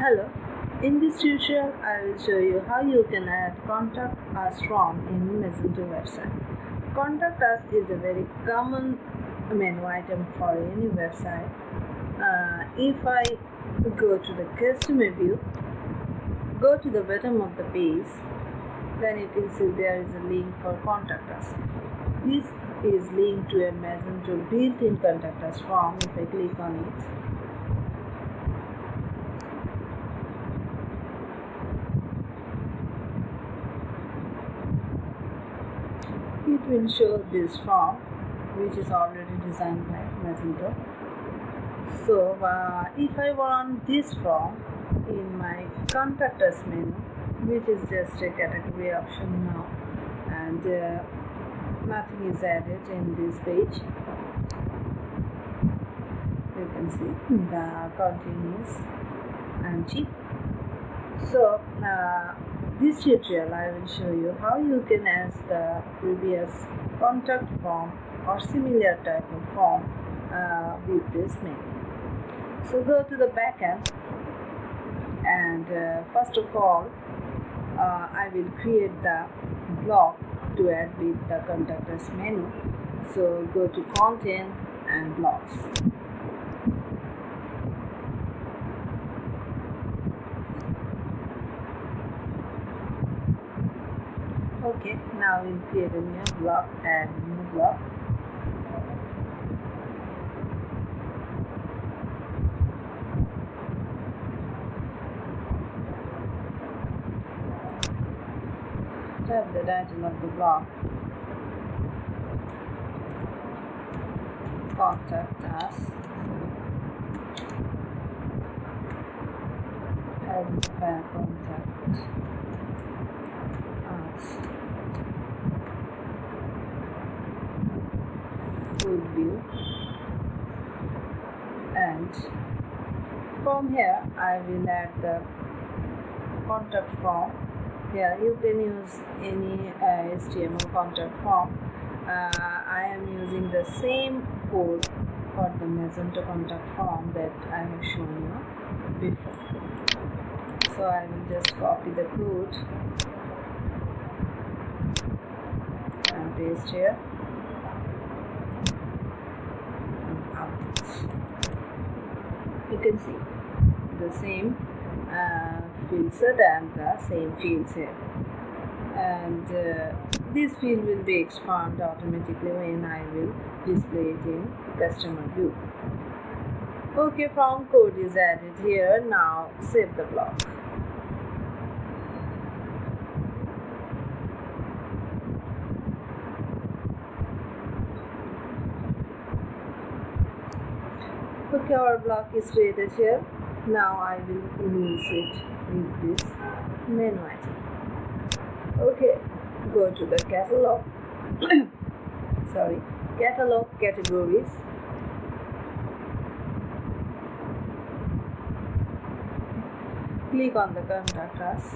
Hello, in this tutorial I will show you how you can add contact us form in Magento website. Contact us is a very common menu item for any website. If I go to the customer view, go to the bottom of the page, then you can see there is a link for contact us. This is linked to a Magento built-in contact us form. If I click on it, it will show this form which is already designed by Magento. So if I want this form in my contact us menu, which is just a category option now, and nothing is added in this page, you can see the content is empty. So this tutorial I will show you how you can add the previous contact form or similar type of form with this menu. So go to the backend, and first of all I will create the block to add with the contact us menu. So go to content and blocks. Okay, now we'll create a new block and new block. Type the title of the block, contact us, and contact us, full view, and from here I will add the contact form. Here you can use any HTML contact form. I am using the same code for the Magento contact form that I have shown you before. So I will just copy the code and paste here and out. You can see the same field set and the same fields here, and this field will be expanded automatically when I will display it in customer view. Okay, form code is added here. Now save the block. Okay, our block is created here. Now I will use it with this menu item. Okay, go to the catalog. Catalog categories. Click on the contact us.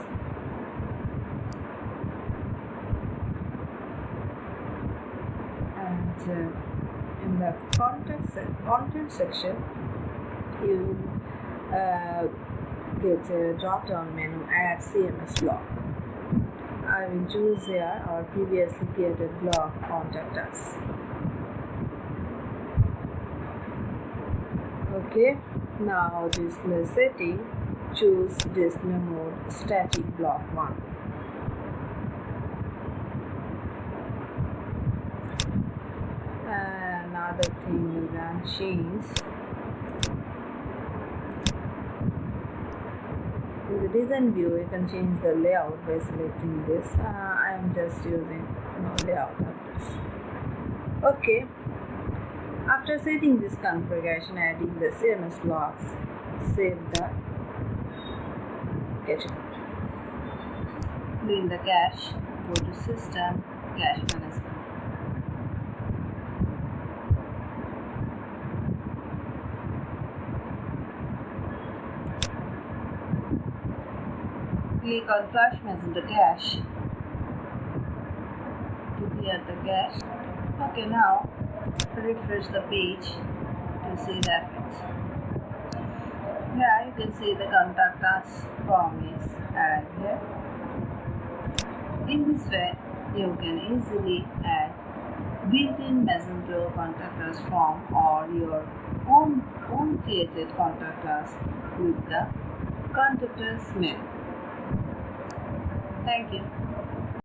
And in the content section, you get a drop down menu, add CMS block. I will choose here our previously created block, contact us. Okay, now display setting, choose display mode static block 1. Another thing you can change. In the design view, you can change the layout by selecting this. I am just using no layout of this. Okay. After setting this configuration, adding the CMS blocks, save the cache. In the cache, go to System, Cache Management. Click on Flash Magento cache to clear the cache. Okay, now refresh the page to see the effects. Yeah, you can see the contact us form is added here. In this way, you can easily add built-in Magento contact us form or your own created contact us with the contact us mail. Thank you.